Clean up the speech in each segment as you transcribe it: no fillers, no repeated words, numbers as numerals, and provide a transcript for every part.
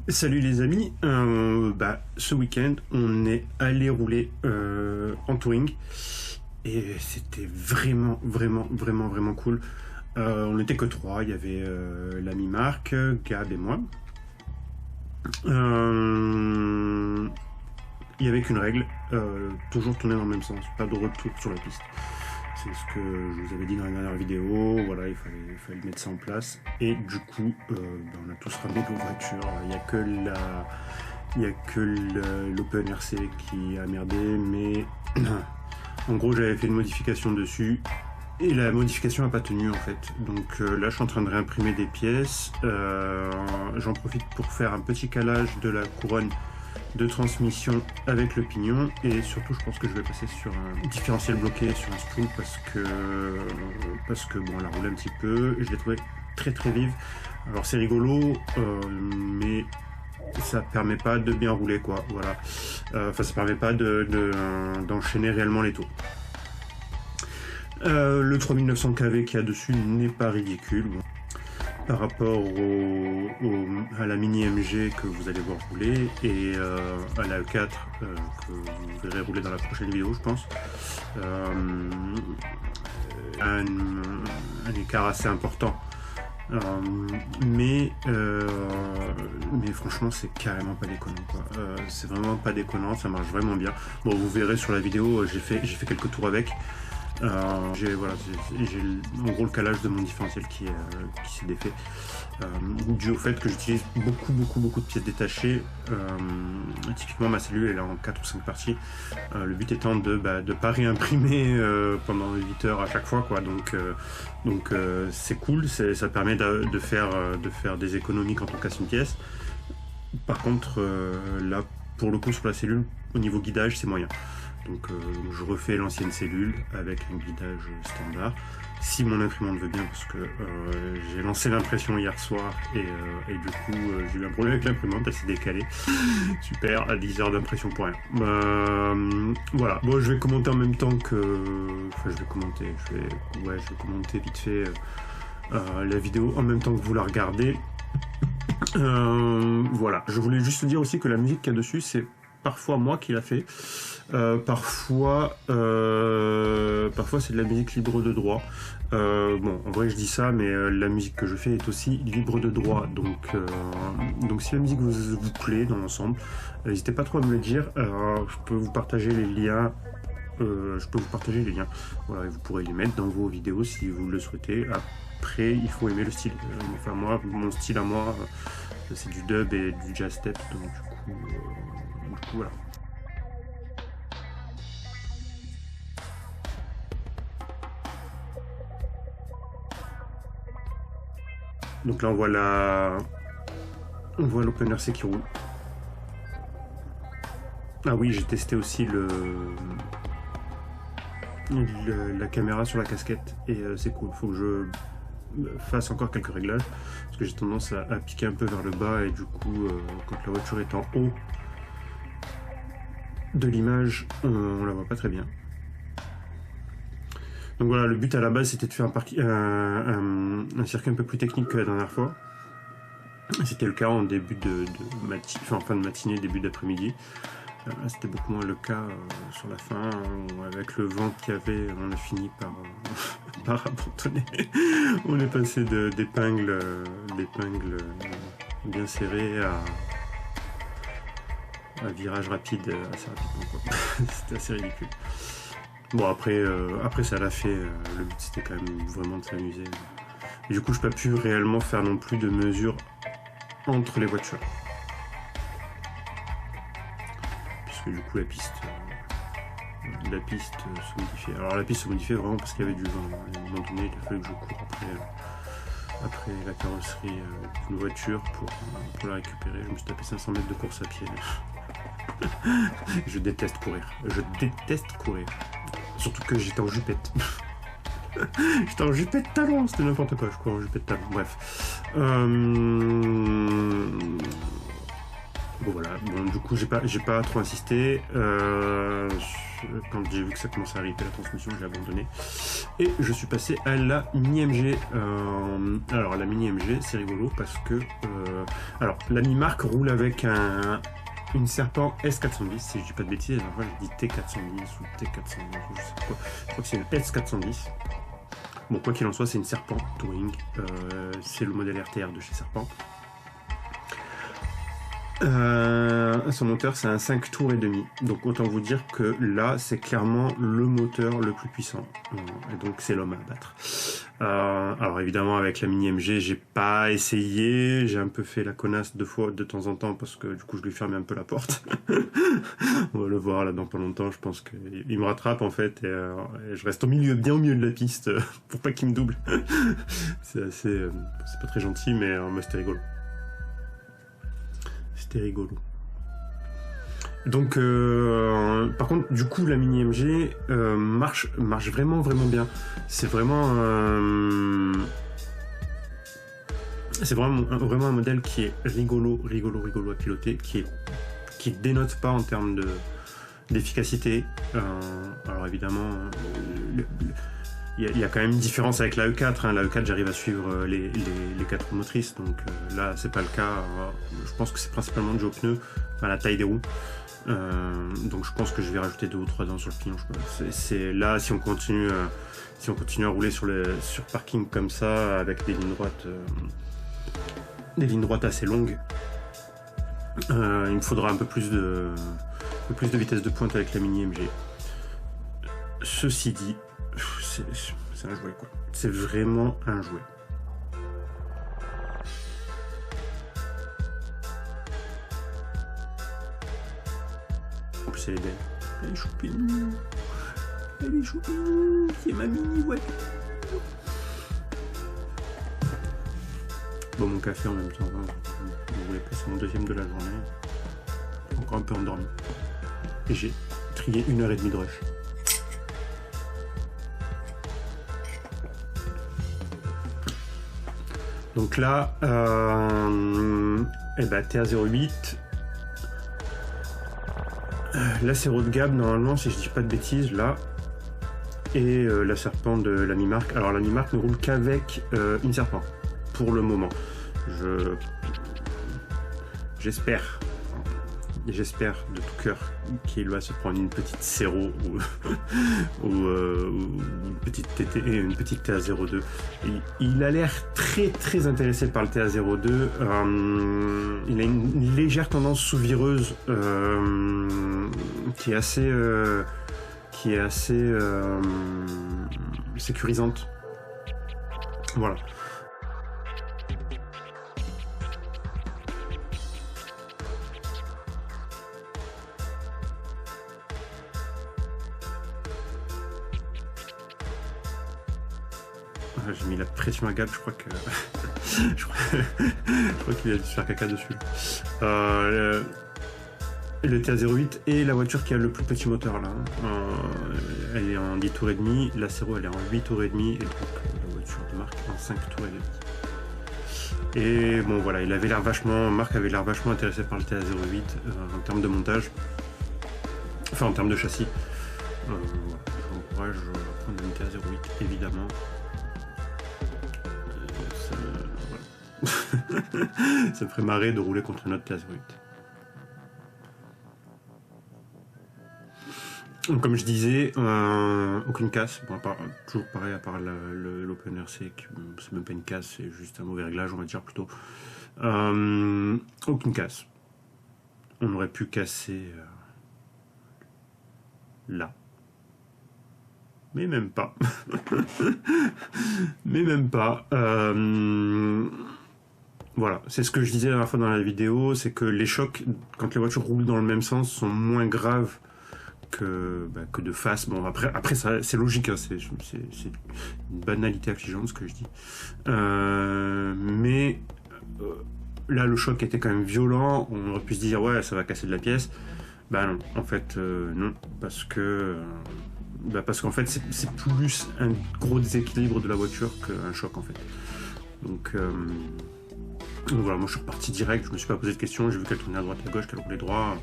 Salut les amis, ce week-end on est allé rouler en touring et c'était vraiment cool. On n'était que trois, il y avait l'ami Marc, Gab et moi. Il n'y avait qu'une règle, toujours tourner dans le même sens, pas de retour sur la piste. C'est ce que je vous avais dit dans la dernière vidéo, voilà, il fallait mettre ça en place. Et du coup, on a tous ramené nos voitures. Il n'y a que l'Open RC qui a merdé, mais en gros, j'avais fait une modification dessus. Et la modification n'a pas tenu en fait. Donc là, je suis en train de réimprimer des pièces. J'en profite pour faire un petit calage de la couronne de transmission avec le pignon, et surtout je pense que je vais passer sur un différentiel bloqué sur un spool parce que bon, elle a roulé un petit peu, je l'ai trouvé très vive. Alors c'est rigolo, mais ça permet pas de bien rouler quoi, voilà. Enfin ça permet pas d'enchaîner réellement les tours. Le 3900 kV qu'il y a dessus n'est pas ridicule. Bon, par rapport à la mini MG que vous allez voir rouler et à la E4 que vous verrez rouler dans la prochaine vidéo, je pense. Un écart assez important. Mais franchement c'est carrément pas déconnant quoi. C'est vraiment pas déconnant, ça marche vraiment bien. Bon, vous verrez sur la vidéo, j'ai fait quelques tours avec. J'ai en gros le calage de mon différentiel qui s'est défait, dû au fait que j'utilise beaucoup de pièces détachées. Typiquement ma cellule elle est en 4 ou 5 parties, le but étant de pas réimprimer pendant 8 heures à chaque fois quoi. Donc c'est cool, ça permet de faire des économies quand on casse une pièce. Par contre là pour le coup sur la cellule au niveau guidage c'est moyen. Donc je refais l'ancienne cellule avec un guidage standard, si mon imprimante veut bien, parce que j'ai lancé l'impression hier soir et du coup j'ai eu un problème avec l'imprimante, elle s'est décalée. Super, à 10 heures d'impression pour rien. Voilà, bon je vais commenter en même temps que... Enfin je vais commenter vite fait la vidéo en même temps que vous la regardez. Voilà, je voulais juste dire aussi que la musique qu'il y a dessus, c'est parfois moi qui l'a fait. Parfois c'est de la musique libre de droit. Bon, en vrai je dis ça, mais la musique que je fais est aussi libre de droit. Donc si la musique vous plaît dans l'ensemble, n'hésitez pas trop à me le dire. Je peux vous partager les liens. Voilà, et vous pourrez les mettre dans vos vidéos si vous le souhaitez. Après, il faut aimer le style. Enfin moi, mon style à moi, c'est du dub et du jazz step. Donc du coup voilà. Donc là on voit l'Open RC qui roule. Ah oui, j'ai testé aussi la caméra sur la casquette et c'est cool. Faut que je fasse encore quelques réglages parce que j'ai tendance à piquer un peu vers le bas et du coup quand la voiture est en haut de l'image, on la voit pas très bien. Donc voilà, le but à la base c'était de faire un circuit un peu plus technique que la dernière fois. C'était le cas en début fin de matinée, début d'après-midi. C'était beaucoup moins le cas sur la fin, avec le vent qu'il y avait, on a fini par abandonner. On est passé d'épingles bien serrées à virage rapide assez rapidement quoi. C'était assez ridicule. Bon après ça l'a fait, le but c'était quand même vraiment de s'amuser. Du coup je n'ai pas pu réellement faire non plus de mesures entre les voitures. Puisque du coup la piste se modifiait. Alors la piste se modifiait vraiment parce qu'il y avait du vent. À un moment donné il a fallu que je cours après la carrosserie d'une voiture pour la récupérer. Je me suis tapé 500 mètres de course à pied. Je déteste courir. Surtout que j'étais en jupette. J'étais en jupette talon, c'était n'importe quoi, je crois, en jupette talon. Bref. Bon voilà, bon, du coup j'ai pas trop insisté. Quand j'ai vu que ça commençait à ripper la transmission, j'ai abandonné. Et je suis passé à la Mini MG. Alors la Mini MG, c'est rigolo parce que alors la Mi-Mark roule avec une Serpent S410, si je dis pas de bêtises. Alors moi je dis T410 ou T410, je sais pas quoi. Je crois que c'est une S410. Bon, quoi qu'il en soit, c'est une Serpent Touring. C'est le modèle RTR de chez Serpent. Son moteur, c'est un 5 tours et demi. Donc autant vous dire que là, c'est clairement le moteur le plus puissant. Et donc c'est l'homme à battre. Alors évidemment, avec la Mini MG, j'ai pas essayé. J'ai un peu fait la connasse 2 fois de temps en temps parce que du coup, je lui fermais un peu la porte. On va le voir là dans pas longtemps. Je pense qu'il me rattrape en fait et je reste bien au milieu de la piste pour pas qu'il me double. C'est pas très gentil, mais c'était rigolo. C'était rigolo. Donc, par contre, du coup, la Mini MG marche vraiment bien. C'est vraiment un modèle qui est rigolo à piloter, qui dénote pas en termes d'efficacité. Alors évidemment, il y a quand même une différence avec la E4. La E4, j'arrive à suivre les 4 roues motrices, donc là, c'est pas le cas. Je pense que c'est principalement dû aux pneus, à la taille des roues. Donc je pense que je vais rajouter 2 ou 3 dents sur le pignon. C'est là, si on continue à rouler sur parking comme ça, avec des lignes droites assez longues, il me faudra un peu plus de vitesse de pointe avec la Mini MG. Ceci dit, c'est un jouet quoi. C'est vraiment un jouet. En plus elle est belle. Elle est choupine. Elle est choupine. C'est ma mini voiture. Bon, mon café en même temps. Vous voulez passer mon 2e de la journée. Encore un peu endormi. Et j'ai trié 1h30 de rush. Donc là, TA08. Là, c'est haut de gamme, normalement, si je dis pas de bêtises, là. Et la Serpent de la Mi-Mark. Alors, la Mi-Mark ne roule qu'avec une Serpent, pour le moment. J'espère de tout cœur qu'il va se prendre une petite Cero ou une petite TT et une petite TA02. Il a l'air très intéressé par le TA02. Il a une légère tendance sous-vireuse qui est assez sécurisante. Voilà. J'ai mis la pression à Gab, je crois que je crois qu'il a dû se faire caca dessus. Le TA08 est la voiture qui a le plus petit moteur là. Elle est en 10 tours et demi, la Cero elle est en 8 tours et demi, et donc la voiture de Marc en 5 tours et demi. Et bon voilà, Marc avait l'air vachement intéressé par le TA08 en termes de montage, enfin en termes de châssis. Voilà, j'encourage à prendre une TA08 évidemment. Ça me ferait marrer de rouler contre une autre TA08. Comme je disais, aucune casse. Bon, toujours pareil, à part l'Open RC, c'est même pas une casse, c'est juste un mauvais réglage, on va dire plutôt. Aucune casse. On aurait pu casser là. Mais même pas. Mais même pas. Voilà, c'est ce que je disais la dernière fois dans la vidéo, c'est que les chocs, quand les voitures roulent dans le même sens, sont moins graves que de face. Bon, après ça, c'est logique, hein, c'est une banalité affligeante ce que je dis. Mais là, le choc était quand même violent. On aurait pu se dire, ouais, ça va casser de la pièce. Bah non, en fait, non, parce qu'en fait, c'est plus un gros déséquilibre de la voiture qu'un choc, en fait. Donc, Donc voilà, moi je suis reparti direct, je me suis pas posé de questions, j'ai vu qu'elle tournait à droite à gauche, qu'elle roulait droit.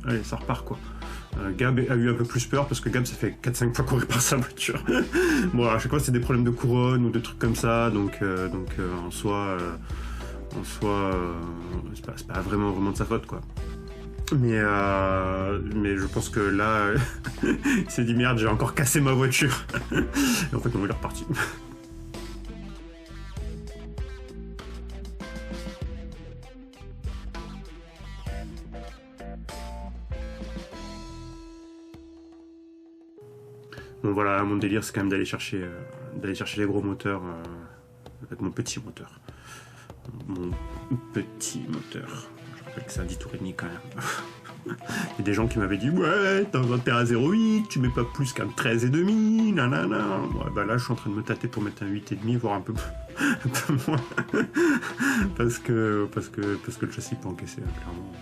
Allez, ça repart quoi. Gab a eu un peu plus peur parce que Gab ça fait 4-5 fois courir par sa voiture. Bon, à chaque fois c'est des problèmes de couronne ou de trucs comme ça, donc en soi, c'est pas vraiment de sa faute quoi. Mais je pense que là, il s'est dit merde, j'ai encore cassé ma voiture. Et en fait, non, il est reparti. Bon voilà, mon délire c'est quand même d'aller chercher les gros moteurs avec mon petit moteur. Mon petit moteur. Je rappelle que c'est un 10 tours et demi quand même. Il y a des gens qui m'avaient dit ouais, t'as un à 0,8, tu mets pas plus qu'un 13,5, nanana. Ouais, bah là je suis en train de me tâter pour mettre un 8,5, voire un peu moins. parce que le châssis peut encaisser, hein, clairement.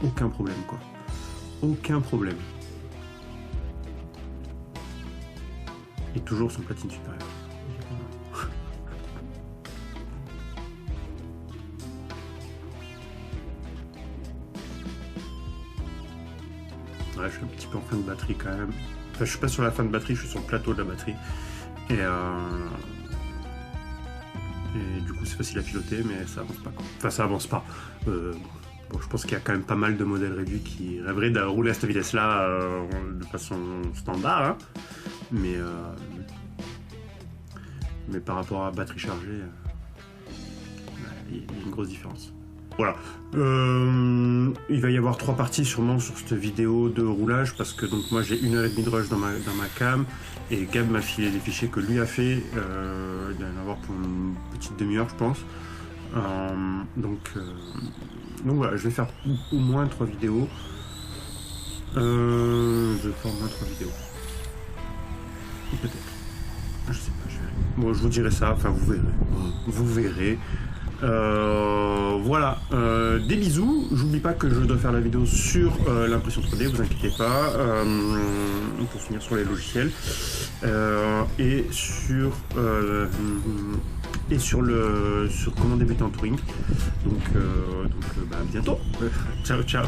Aucun problème quoi. Aucun problème. Et toujours son platine supérieure. Ouais, je suis un petit peu en fin de batterie quand même. Enfin, je suis pas sur la fin de batterie, je suis sur le plateau de la batterie. Et du coup, c'est facile à piloter, mais ça avance pas quoi. Enfin, ça avance pas. Bon, je pense qu'il y a quand même pas mal de modèles réduits qui rêveraient de rouler à cette vitesse-là de façon standard. Hein. Mais par rapport à batterie chargée, il y a une grosse différence. Voilà. Il va y avoir 3 parties sûrement sur cette vidéo de roulage parce que donc moi j'ai 1h30 de rush dans ma cam et Gab m'a filé des fichiers que lui a fait. Il va y en avoir pour une petite demi-heure je pense. Donc voilà, je vais faire au moins 3 vidéos. Je vais faire au moins 3 vidéos. Peut-être. Je sais pas, je verrai. Bon, je vous dirai ça, enfin vous verrez. Vous verrez. Voilà, des bisous. J'oublie pas que je dois faire la vidéo sur l'impression 3D, vous inquiétez pas, pour finir sur les logiciels et sur comment débuter en touring. Donc à bientôt. Ciao ciao.